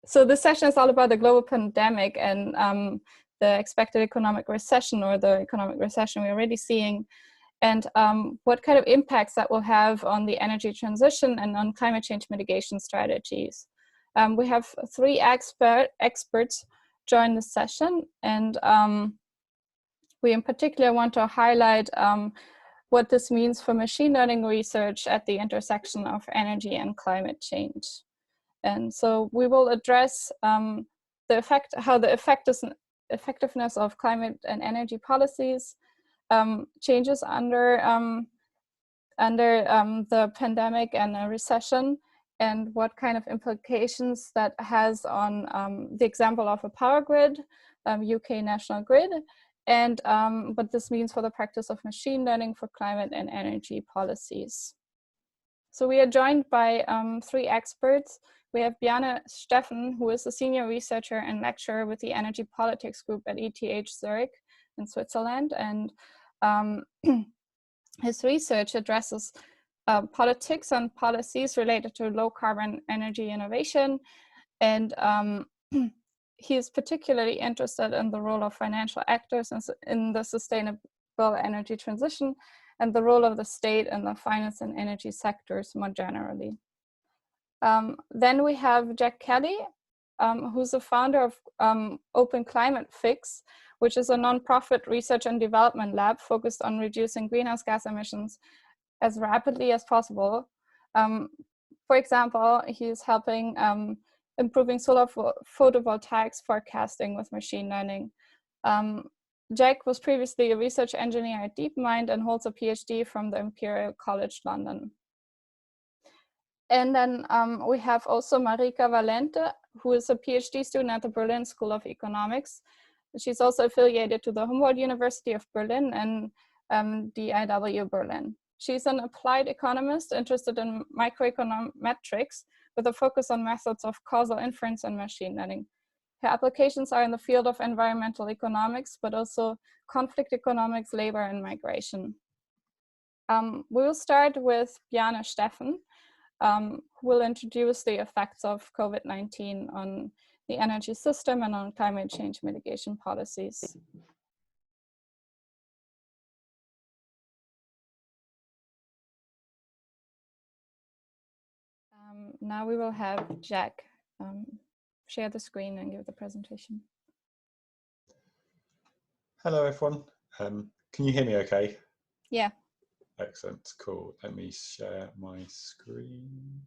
So this session is all about the global pandemic and the expected economic recession, or the economic recession we're already seeing, and what kind of impacts that will have on the energy transition and on climate change mitigation strategies. We have three experts join the session, and we in particular want to highlight what this means for machine learning research at the intersection of energy and climate change. And so we will address how the effectiveness of climate and energy policies changes under the pandemic and a recession, and what kind of implications that has on the example of a power grid, UK national grid, and what this means for the practice of machine learning for climate and energy policies. So we are joined by three experts. We have Bjarne Steffen, who is a senior researcher and lecturer with the Energy Politics Group at ETH Zürich in Switzerland, and his research addresses politics and policies related to low carbon energy innovation, and he is particularly interested in the role of financial actors in the sustainable energy transition and the role of the state in the finance and energy sectors more generally. Then we have Jack Kelly, who's the founder of Open Climate Fix, which is a nonprofit research and development lab focused on reducing greenhouse gas emissions as rapidly as possible. For example, he's helping improving solar photovoltaics forecasting with machine learning. Jack was previously a research engineer at DeepMind and holds a PhD from the Imperial College London. And then we have also Marica Valente, who is a PhD student at the Berlin School of Economics. She's also affiliated to the Humboldt University of Berlin and DIW Berlin. She's an applied economist interested in microeconometrics with a focus on methods of causal inference and machine learning. Her applications are in the field of environmental economics, but also conflict economics, labor, and migration. We will start with Bjarne Steffen, who will introduce the effects of COVID-19 on the energy system and on climate change mitigation policies. Now we will have Jack share the screen and give the presentation. Hello, everyone. Can you hear me okay? Yeah. Excellent, cool. Let me share my screen.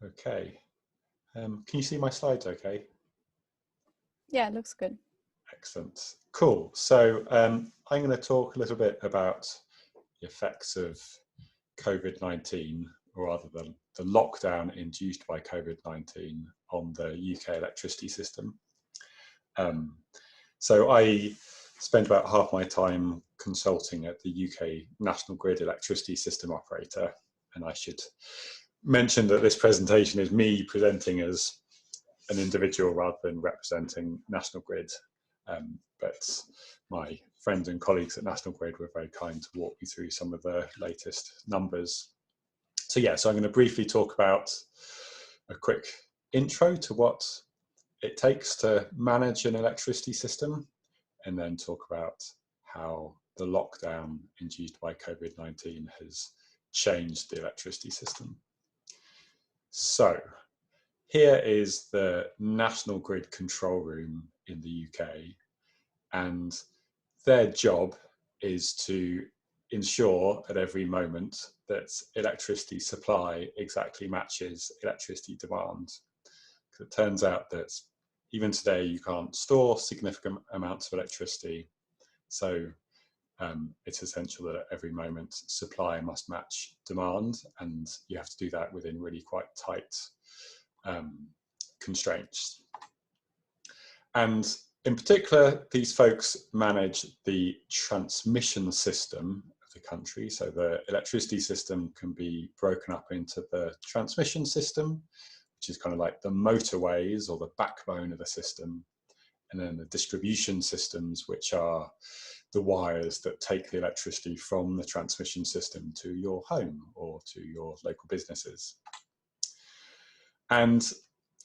Okay. Can you see my slides okay? Yeah, it looks good. Excellent. Cool. So I'm going to talk a little bit about the effects of COVID-19, or rather the lockdown induced by COVID-19 on the UK electricity system. So I spent about half my time consulting at the UK National Grid electricity system operator, and I should mention that this presentation is me presenting as an individual rather than representing National Grid, but my friends and colleagues at National Grid were very kind to walk me through some of the latest numbers. So yeah, so I'm going to briefly talk about a quick intro to what it takes to manage an electricity system, and then talk about how the lockdown induced by COVID-19 has changed the electricity system. So here is the National Grid control room in the UK, and their job is to ensure at every moment that electricity supply exactly matches electricity demand. Because it turns out that even today you can't store significant amounts of electricity, so it's essential that at every moment supply must match demand, and you have to do that within really quite tight constraints. And in particular, these folks manage the transmission system of the country. So the electricity system can be broken up into the transmission system, which is kind of like the motorways or the backbone of the system, and then the distribution systems, which are the wires that take the electricity from the transmission system to your home or to your local businesses. And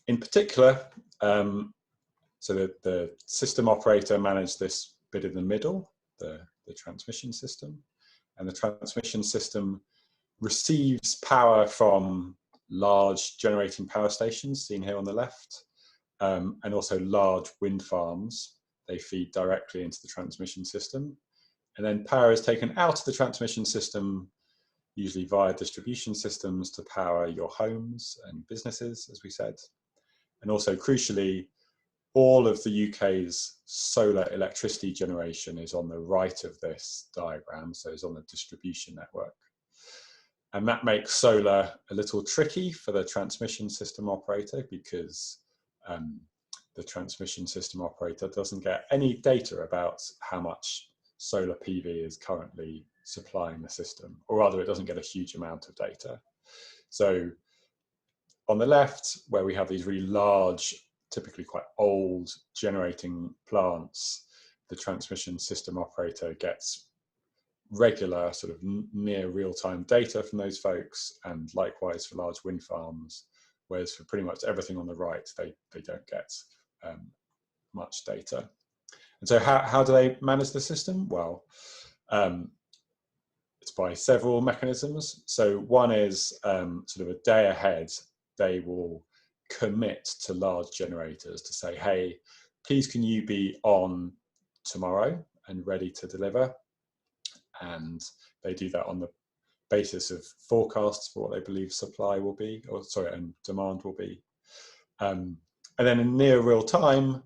in particular, so the system operator managed this bit in the middle, the transmission system, and the transmission system receives power from large generating power stations, seen here on the left, and also large wind farms. They feed directly into the transmission system. And then power is taken out of the transmission system, usually via distribution systems, to power your homes and businesses, as we said. And also, crucially, all of the UK's solar electricity generation is on the right of this diagram, so it's on the distribution network. And that makes solar a little tricky for the transmission system operator, because the transmission system operator doesn't get any data about how much solar PV is currently supplying the system, or rather it doesn't get a huge amount of data. So on the left, where we have these really large, typically quite old generating plants, the transmission system operator gets regular sort of near real-time data from those folks, and likewise for large wind farms, whereas for pretty much everything on the right, they don't get much data. And so how do they manage the system? Well, it's by several mechanisms. So one is sort of a day ahead, they will commit to large generators to say, hey, please can you be on tomorrow and ready to deliver? And they do that on the basis of forecasts for what they believe supply will be, and demand will be. And then in near real time,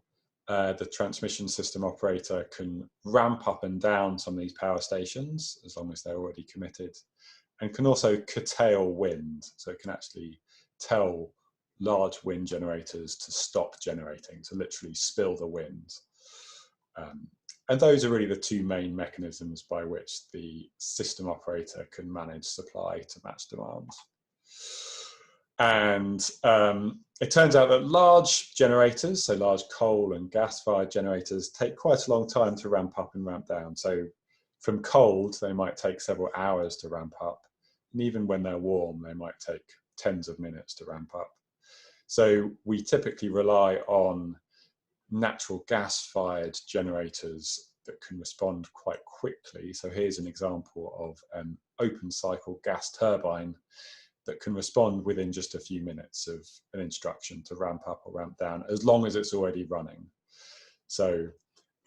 the transmission system operator can ramp up and down some of these power stations as long as they're already committed, and can also curtail wind. So it can actually tell large wind generators to stop generating, to literally spill the wind. And those are really the two main mechanisms by which the system operator can manage supply to match demand. And it turns out that large generators, so large coal and gas-fired generators, take quite a long time to ramp up and ramp down. So from cold, they might take several hours to ramp up. And even when they're warm, they might take tens of minutes to ramp up. So we typically rely on natural gas-fired generators that can respond quite quickly. So here's an example of an open cycle gas turbine that can respond within just a few minutes of an instruction to ramp up or ramp down, as long as it's already running. So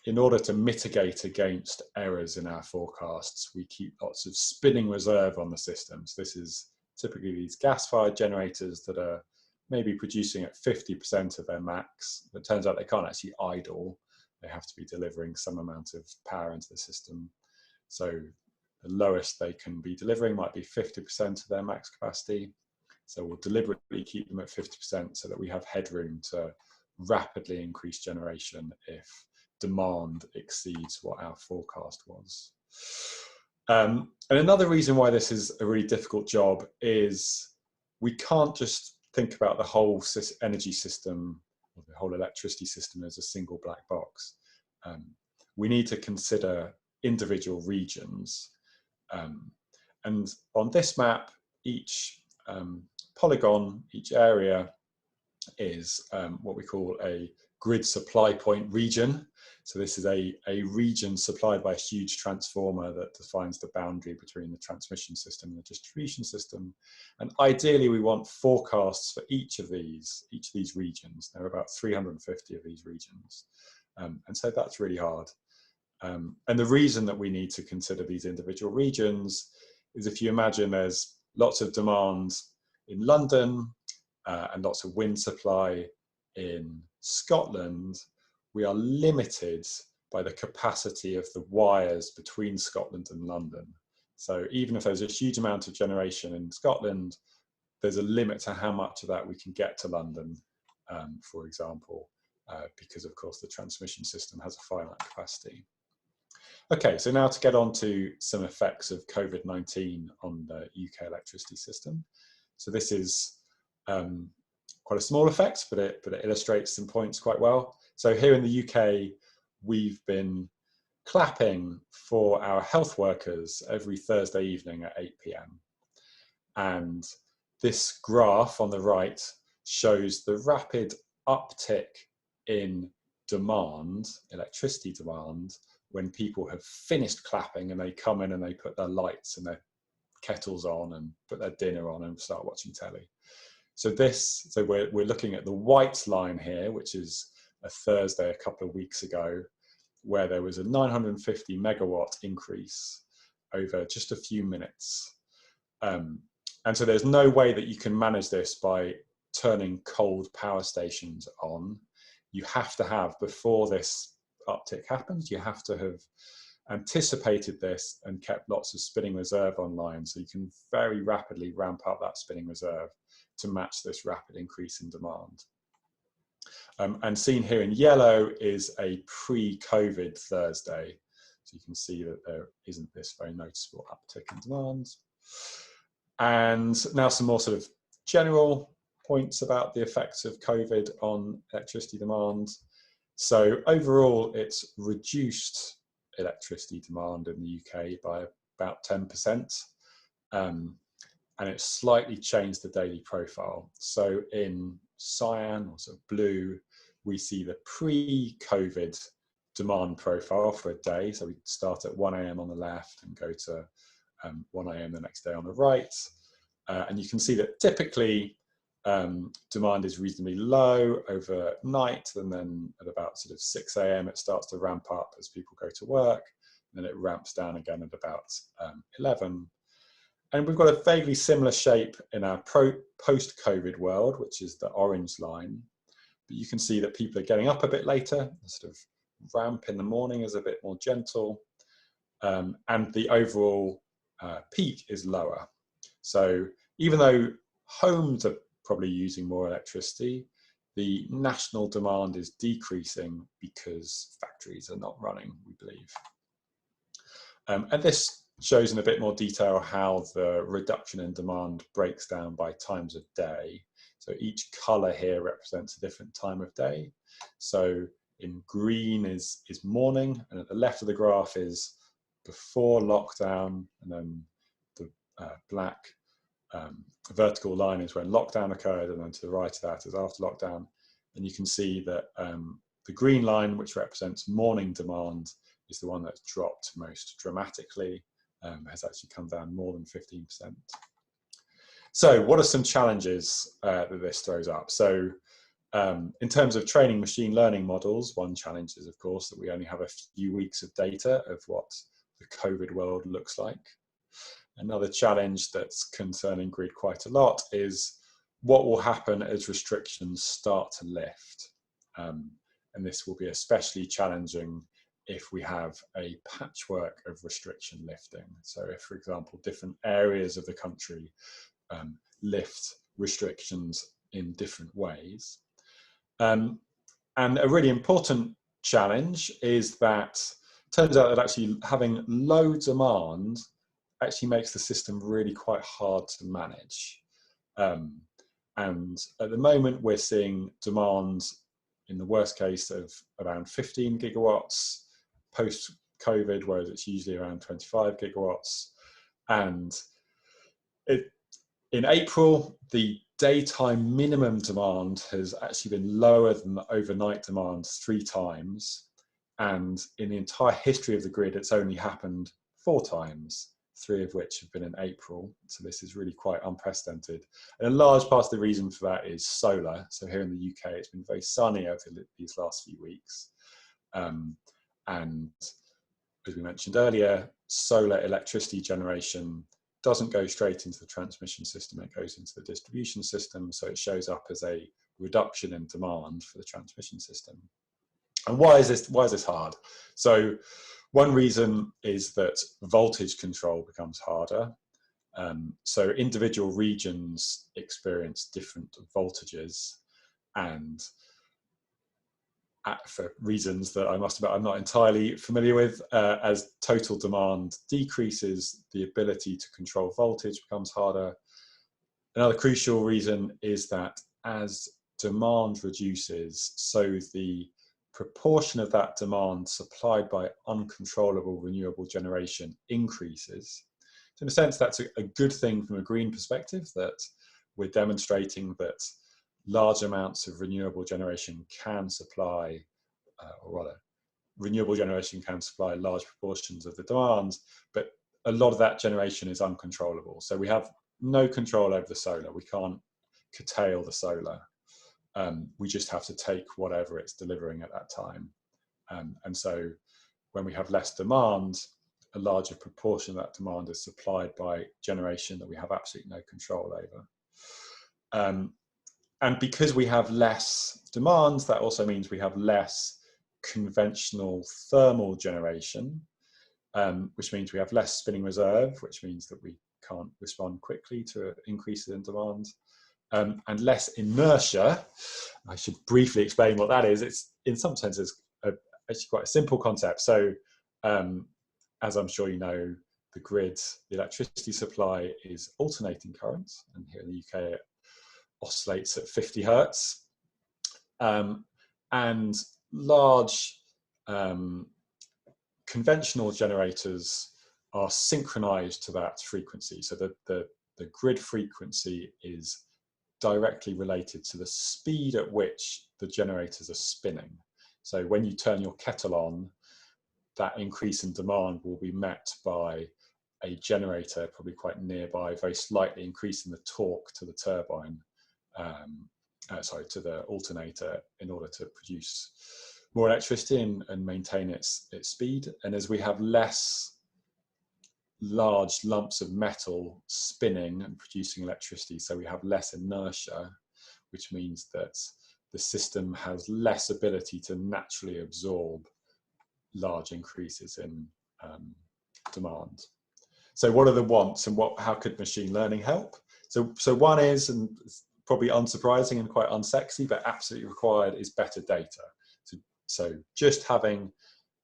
in order to mitigate against errors in our forecasts, we keep lots of spinning reserve on the system. So this is typically these gas-fired generators that are maybe producing at 50% of their max. It turns out they can't actually idle. They have to be delivering some amount of power into the system. So the lowest they can be delivering might be 50% of their max capacity. So we'll deliberately keep them at 50% so that we have headroom to rapidly increase generation if demand exceeds what our forecast was. And another reason why this is a really difficult job is we can't just think about the whole energy system, or the whole electricity system, as a single black box. We need to consider individual regions. And on this map, each polygon, each area is what we call a grid supply point region. So this is a region supplied by a huge transformer that defines the boundary between the transmission system and the distribution system. And ideally, we want forecasts for each of these regions. There are about 350 of these regions. And so that's really hard. And the reason that we need to consider these individual regions is, if you imagine there's lots of demand in London and lots of wind supply in Scotland, we are limited by the capacity of the wires between Scotland and London. So even if there's a huge amount of generation in Scotland, there's a limit to how much of that we can get to London, for example, because of course the transmission system has a finite capacity. Okay, so now to get on to some effects of COVID-19 on the UK electricity system. So this is quite a small effect, but it illustrates some points quite well. So here in the UK, we've been clapping for our health workers every Thursday evening at 8 p.m. And this graph on the right shows the rapid uptick in demand, electricity demand, when people have finished clapping and they come in and they put their lights and their kettles on and put their dinner on and start watching telly. So we're looking at the white line here, which is a Thursday a couple of weeks ago, where there was a 950 megawatt increase over just a few minutes. And so there's no way that you can manage this by turning cold power stations on. You have to have, before this uptick happens, you have to have anticipated this and kept lots of spinning reserve online, so you can very rapidly ramp up that spinning reserve to match this rapid increase in demand. And seen here in yellow is a pre-COVID Thursday. So you can see that there isn't this very noticeable uptick in demand. And now some more sort of general points about the effects of COVID on electricity demand. So overall, it's reduced electricity demand in the UK by about 10%. And it's slightly changed the daily profile. So in cyan, or sort of blue, we see the pre-COVID demand profile for a day. So we start at 1 a.m. on the left and go to 1 a.m. the next day on the right. And you can see that typically demand is reasonably low overnight, and then at about sort of 6 a.m. it starts to ramp up as people go to work, and then it ramps down again at about 11. And we've got a vaguely similar shape in our post-COVID world, which is the orange line. But you can see that people are getting up a bit later. The sort of ramp in the morning is a bit more gentle. And the overall peak is lower. So even though homes are probably using more electricity, the national demand is decreasing because factories are not running, we believe. And this shows in a bit more detail how the reduction in demand breaks down by times of day. So each colour here represents a different time of day. So in green is morning, and at the left of the graph is before lockdown, and then the black vertical line is when lockdown occurred, and then to the right of that is after lockdown. And you can see that the green line, which represents morning demand, is the one that's dropped most dramatically, has actually come down more than 15%. So what are some challenges that this throws up? So in terms of training machine learning models, one challenge is, of course, that we only have a few weeks of data of what the COVID world looks like. Another challenge that's concerning Grid quite a lot is what will happen as restrictions start to lift. And this will be especially challenging if we have a patchwork of restriction lifting. So if, for example, different areas of the country lift restrictions in different ways. And a really important challenge is that it turns out that actually having low demand actually makes the system really quite hard to manage. And at the moment, we're seeing demand in the worst case of around 15 gigawatts post-COVID, whereas it's usually around 25 gigawatts. And in April, the daytime minimum demand has actually been lower than the overnight demand 3 times. And in the entire history of the grid, it's only happened 4 times, 3 of which have been in April. So this is really quite unprecedented. And a large part of the reason for that is solar. So here in the UK, it's been very sunny over these last few weeks. And as we mentioned earlier, solar electricity generation doesn't go straight into the transmission system, it goes into the distribution system, so it shows up as a reduction in demand for the transmission system. And why is this hard? So one reason is that voltage control becomes harder. So individual regions experience different voltages, and for reasons that I must admit I'm not entirely familiar with, as total demand decreases, the ability to control voltage becomes harder. Another crucial reason is that as demand reduces, so the proportion of that demand supplied by uncontrollable renewable generation increases. So in a sense, that's a good thing from a green perspective, that we're demonstrating that large amounts of renewable generation can supply, or rather, renewable generation can supply large proportions of the demand, but a lot of that generation is uncontrollable. So we have no control over the solar. We can't curtail the solar. We just have to take whatever it's delivering at that time. And so when we have less demand, a larger proportion of that demand is supplied by generation that we have absolutely no control over. And because we have less demand, that also means we have less conventional thermal generation, which means we have less spinning reserve, which means that we can't respond quickly to increases in demand. And less inertia. I should briefly explain what that is. It's in some senses actually quite a simple concept. So as I'm sure you know, the grid, the electricity supply is alternating current, and here in the UK it oscillates at 50 hertz. And large conventional generators are synchronized to that frequency. So the grid frequency is directly related to the speed at which the generators are spinning. So when you turn your kettle on, that increase in demand will be met by a generator probably quite nearby, very slightly increasing the torque to the turbine, to the alternator, in order to produce more electricity and maintain its speed. And as we have less large lumps of metal spinning and producing electricity, so we have less inertia, which means that the system has less ability to naturally absorb large increases in demand. So what are the wants, and how could machine learning help? So one is, and it's probably unsurprising and quite unsexy, but absolutely required, is better data. So just having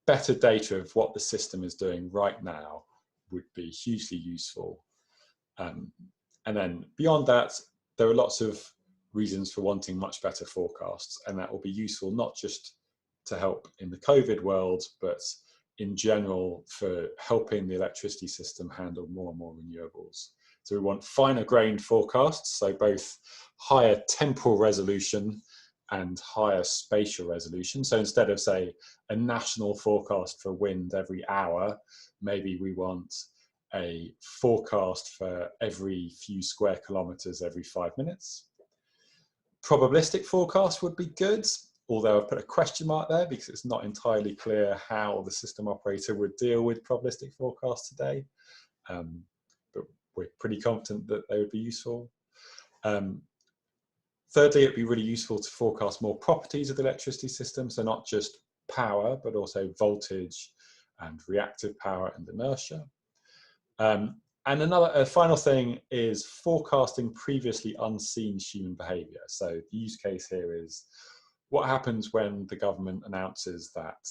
better data of what the system is doing right now would be hugely useful. And then beyond that, there are lots of reasons for wanting much better forecasts, and that will be useful not just to help in the COVID world, but in general for helping the electricity system handle more and more renewables. So we want finer grained forecasts, so both higher temporal resolution and higher spatial resolution. So instead of, say, a national forecast for wind every hour, maybe we want a forecast for every few square kilometers every 5 minutes. Probabilistic forecast would be good, although I've put a question mark there because it's not entirely clear how the system operator would deal with probabilistic forecasts today. But we're pretty confident that they would be useful. Thirdly, it'd be really useful to forecast more properties of the electricity system, so not just power, but also voltage and reactive power and inertia. And a final thing is forecasting previously unseen human behavior. So the use case here is what happens when the government announces that,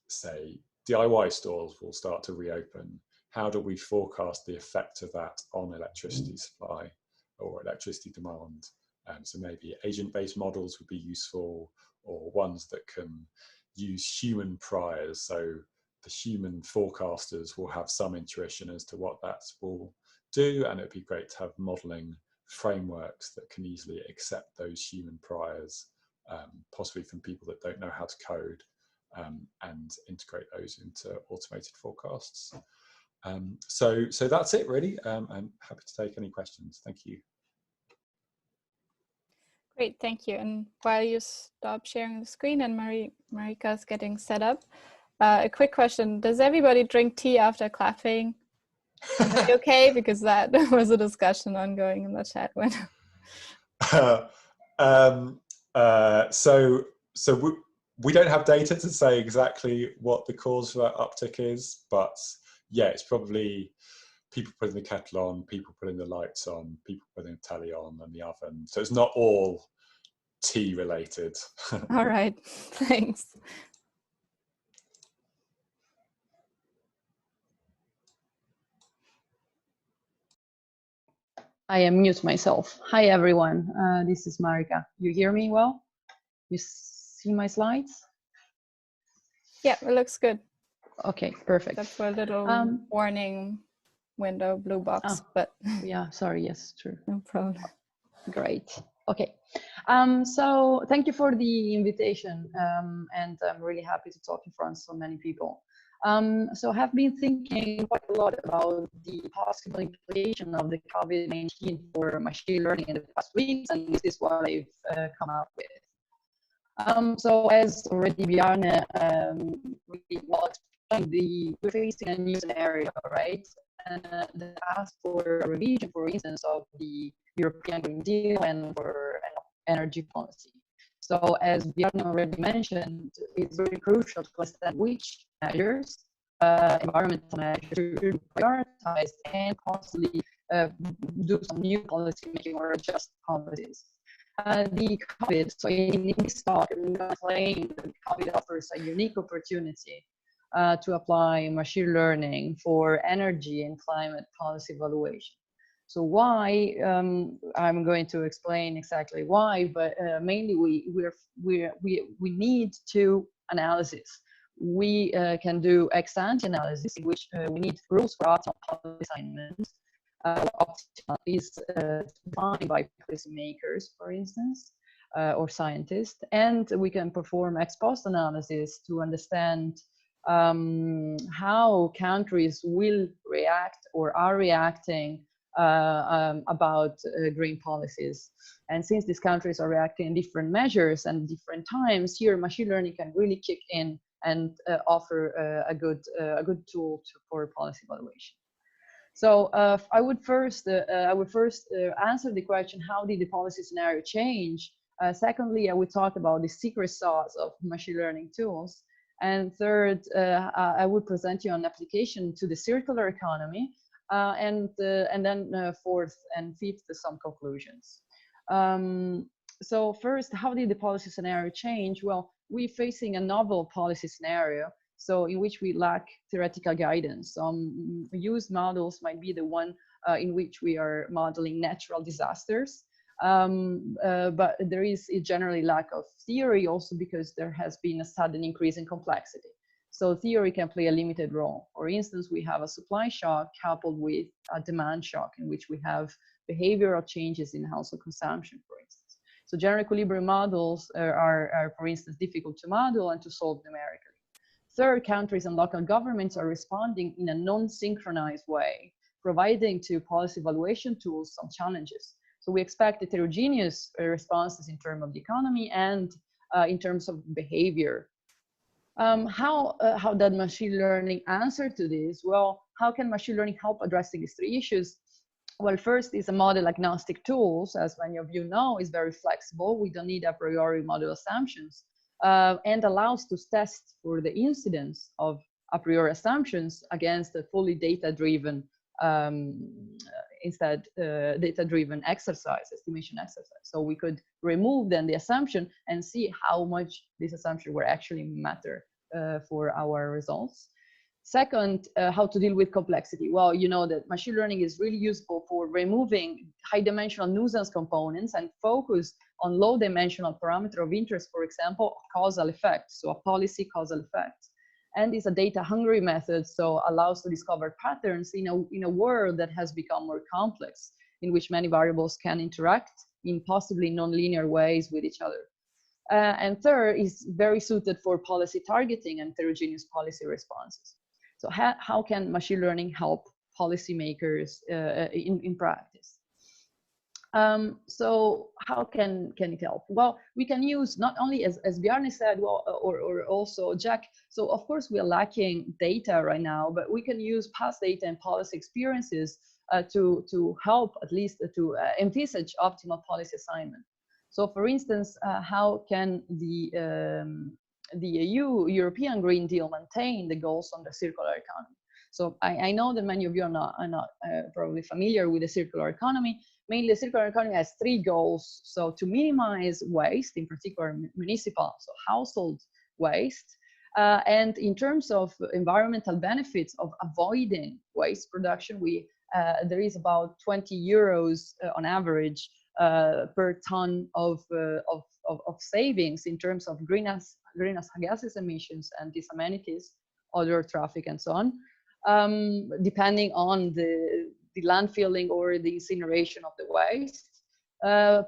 say, DIY stores will start to reopen. How do we forecast the effect of that on electricity supply or electricity demand? So maybe agent-based models would be useful, or ones that can use human priors. So the human forecasters will have some intuition as to what that will do, and it'd be great to have modeling frameworks that can easily accept those human priors, possibly from people that don't know how to code, and integrate those into automated forecasts. So that's it really. I'm happy to take any questions. Thank you. Great, thank you. And while you stop sharing the screen and Marica is getting set up, a quick question: does everybody drink tea after clapping? Is that okay? Because that was a discussion ongoing in the chat window. So we don't have data to say exactly what the cause for that uptick is, but yeah, it's probably people putting the kettle on, people putting the lights on, people putting the telly on and the oven. So it's not all tea related. All right, thanks. I am mute myself. Hi, everyone. This is Marica. You hear me well? You see my slides? Yeah, it looks good. Okay, perfect. Except for a little warning window, blue box, but yeah, sorry. Yes, true. No problem. Great. Okay. So thank you for the invitation, and I'm really happy to talk in front of so many people. So I have been thinking quite a lot about the possible implication of the COVID-19 for machine learning in the past weeks, and this is what I've come up with. So as already Bjarne really well explained, we're facing a new scenario, right? That asks for a revision, for instance, of the European Green Deal and for energy policy. So as Bjarne already mentioned, it's very crucial to understand which measures, environmental measures, to prioritize and constantly do some new policy making or adjust policies. The COVID, so in this talk, I'm going to claim that COVID offers a unique opportunity to apply machine learning for energy and climate policy evaluation. So why? I'm going to explain exactly why, but mainly we need two analyses. We can do ex-ante analysis, in which we need rules for optimal policy assignment. Optimal is defined by policymakers, for instance, or scientists, and we can perform ex-post analysis to understand how countries will react or are reacting about green policies. And since these countries are reacting in different measures and different times, here machine learning can really kick in and offer a good tool for policy evaluation. So I would first answer the question, how did the policy scenario change? Secondly, I would talk about the secret sauce of machine learning tools. And third, I would present you an application to the circular economy. And then fourth and fifth, some conclusions. So first, how did the policy scenario change? Well, we're facing a novel policy scenario, so in which we lack theoretical guidance. Used models might be the one in which we are modeling natural disasters, but there is a generally lack of theory also because there has been a sudden increase in complexity. So theory can play a limited role. For instance, we have a supply shock coupled with a demand shock in which we have behavioral changes in household consumption, for instance. So general equilibrium models are, for instance, difficult to model and to solve numerically. Third, countries and local governments are responding in a non-synchronized way, providing to policy evaluation tools some challenges. So we expect heterogeneous responses in terms of the economy and in terms of behavior. How does machine learning answer to this? Well, how can machine learning help addressing these three issues? Well, first is a model agnostic tools, as many of you know, is very flexible. We don't need a priori model assumptions, and allows to test for the incidence of a priori assumptions against a fully data-driven, data-driven exercise, estimation exercise. So we could remove then the assumption and see how much this assumption will actually matter for our results. Second, how to deal with complexity. Well, you know that machine learning is really useful for removing high-dimensional nuisance components and focus on low-dimensional parameter of interest, for example, causal effect, so a policy causal effect. And it's a data-hungry method, so allows to discover patterns in a world that has become more complex, in which many variables can interact in possibly non-linear ways with each other. And third, is very suited for policy targeting and heterogeneous policy responses. So how can machine learning help policymakers in practice? So how can it help? Well, we can use not only, as Bjarne said, well, or also Jack. So of course we are lacking data right now, but we can use past data and policy experiences to help at least to envisage optimal policy assignment. So for instance, how can the European Green Deal maintain the goals on the circular economy? So I know that many of you are not probably familiar with the circular economy. Mainly, the circular economy has three goals. So to minimize waste, in particular municipal, so household waste, and in terms of environmental benefits of avoiding waste production, we there is about 20 euros on average per ton of savings in terms of greenhouse gases emissions and these amenities, other traffic and so on, depending on the landfilling or the incineration of the waste.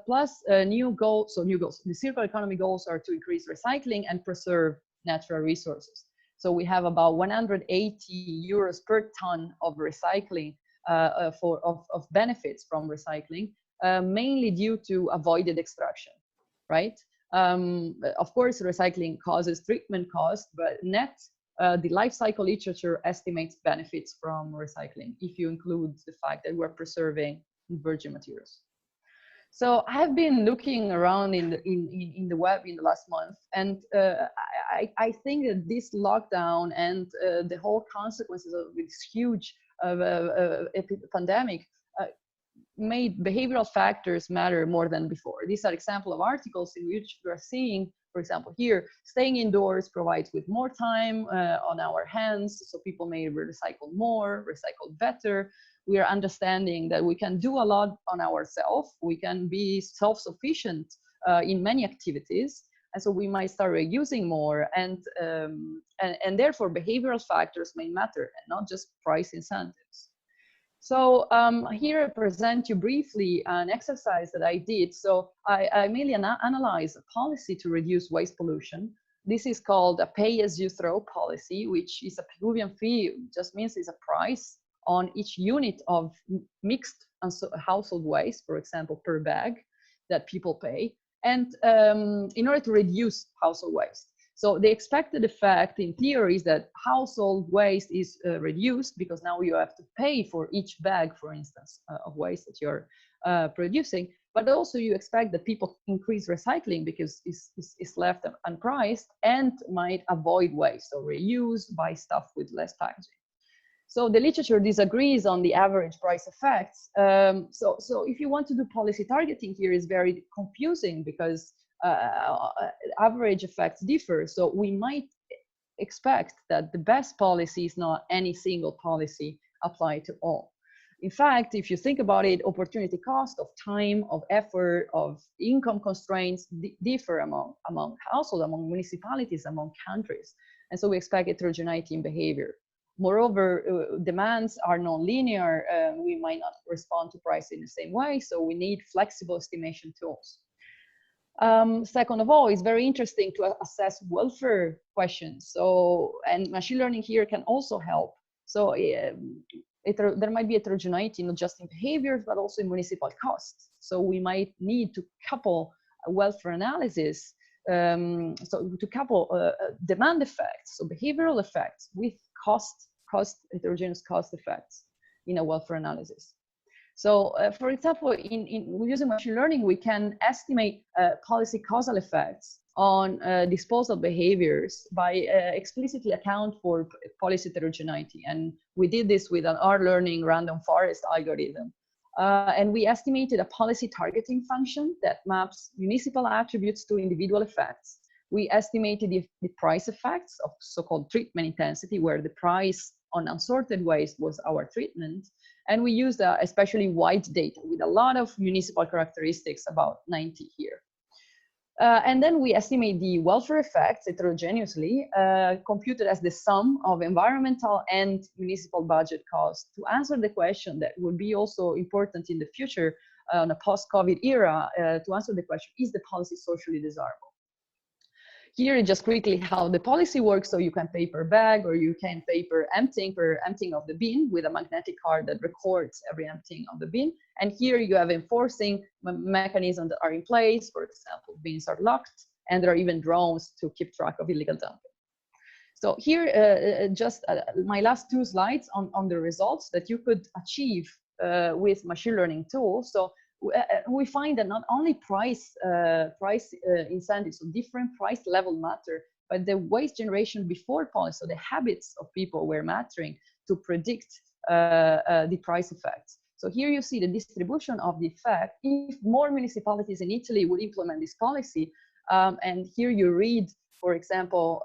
Plus new goals. The circular economy goals are to increase recycling and preserve natural resources. So we have about 180 euros per ton of recycling of benefits from recycling, mainly due to avoided extraction, right? Of course, recycling causes treatment costs, but net, the life cycle literature estimates benefits from recycling if you include the fact that we're preserving virgin materials. So I have been looking around in the web in the last month, and I think that this lockdown and the whole consequences of this huge pandemic made behavioral factors matter more than before. These are examples of articles in which we are seeing, for example, here, staying indoors provides with more time on our hands, so people may recycle more, recycle better. We are understanding that we can do a lot on ourselves. We can be self-sufficient in many activities, and so we might start reusing more, and therefore behavioral factors may matter, and not just price incentives. So here I present you briefly an exercise that I did. So I mainly analyzed a policy to reduce waste pollution. This is called a pay-as-you-throw policy, which is a Peruvian fee, just means it's a price on each unit of mixed household waste, for example, per bag that people pay, and in order to reduce household waste. So the expected effect in theory is that household waste is reduced because now you have to pay for each bag, for instance, of waste that you're producing, but also you expect that people increase recycling because it's left unpriced and might avoid waste, so reuse, buy stuff with less packaging. So the literature disagrees on the average price effects. So if you want to do policy targeting here is very confusing because average effects differ. So we might expect that the best policy is not any single policy applied to all. In fact, if you think about it, opportunity cost of time, of effort, of income constraints differ among households, among municipalities, among countries. And so we expect heterogeneity in behavior. Moreover, demands are non-linear. We might not respond to price in the same way, so we need flexible estimation tools. Second of all, it's very interesting to assess welfare questions. So, and machine learning here can also help. So there might be heterogeneity not just in behaviors, but also in municipal costs. So we might need to couple welfare analysis, so to couple demand effects, so behavioral effects with heterogeneous cost effects in a welfare analysis. So, for example, in using machine learning, we can estimate policy causal effects on disposal behaviors by explicitly account for policy heterogeneity. And we did this with an R-learning random forest algorithm. And we estimated a policy targeting function that maps municipal attributes to individual effects. We estimated the price effects of so-called treatment intensity, where the price on unsorted waste was our treatment. And we used especially white data with a lot of municipal characteristics, about 90 here. And then we estimate the welfare effects heterogeneously, computed as the sum of environmental and municipal budget costs, to answer the question that would be also important in the future on a post-COVID era, to answer the question, is the policy socially desirable? Here, just quickly how the policy works. So you can pay per bag, or you can pay per emptying of the bin with a magnetic card that records every emptying of the bin. And here you have enforcing mechanisms that are in place. For example, bins are locked, and there are even drones to keep track of illegal dumping. So here, just my last two slides on the results that you could achieve with machine learning tools. So we find that not only price incentives, so different price level matter, but the waste generation before policy, so the habits of people were mattering to predict the price effects. So here you see the distribution of the effect if more municipalities in Italy would implement this policy. And here you read, for example,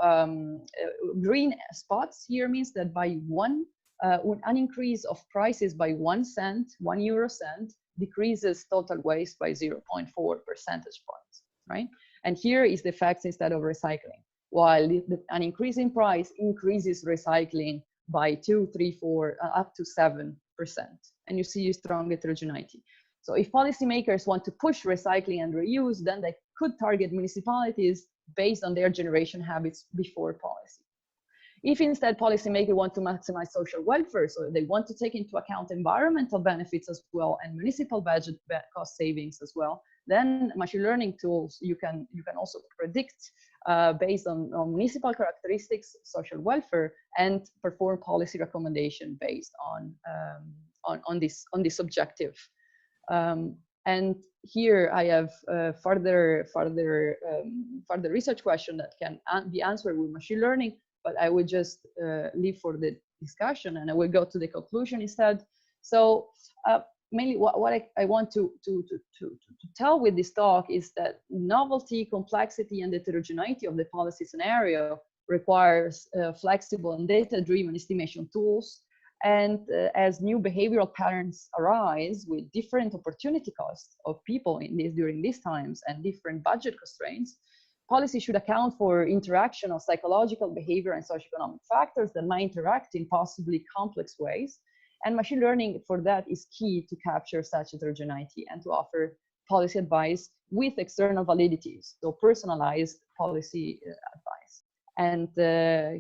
green spots here means that by 1 an increase of prices by 1 cent, 1 euro cent, decreases total waste by 0.4 percentage points, right? And here is the facts instead of recycling. While an increase in price increases recycling by 2, 3, 4, up to 7%. And you see a strong heterogeneity. So if policymakers want to push recycling and reuse, then they could target municipalities based on their generation habits before policy. If instead policymakers want to maximize social welfare, so they want to take into account environmental benefits as well and municipal budget cost savings as well, then machine learning tools, you can also predict based on municipal characteristics, social welfare, and perform policy recommendation based on this objective. And here I have further research question that can be answered with machine learning, but I will just leave for the discussion, and I will go to the conclusion instead. So mainly what I want to tell with this talk is that novelty, complexity, and heterogeneity of the policy scenario requires flexible and data-driven estimation tools. And as new behavioral patterns arise with different opportunity costs of people during these times and different budget constraints, policy should account for interaction of psychological, behavior, and socioeconomic factors that might interact in possibly complex ways. And machine learning for that is key to capture such heterogeneity and to offer policy advice with external validity, so personalized policy advice. And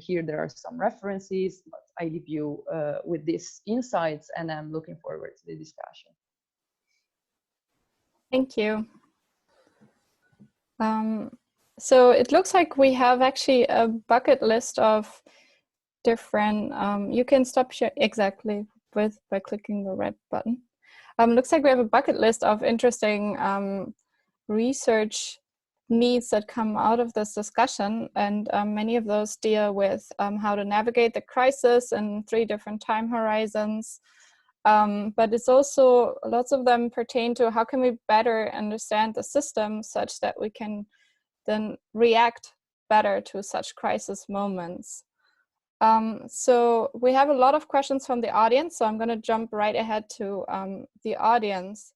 here there are some references, but I leave you with these insights, and I'm looking forward to the discussion. Thank you. So it looks like we have actually a bucket list of different, you can stop share exactly by clicking the red button. Looks like we have a bucket list of interesting research needs that come out of this discussion, and many of those deal with how to navigate the crisis in 3 different time horizons. But it's also, lots of them pertain to how can we better understand the system such that we can then react better to such crisis moments. So we have a lot of questions from the audience, so I'm going to jump right ahead to the audience.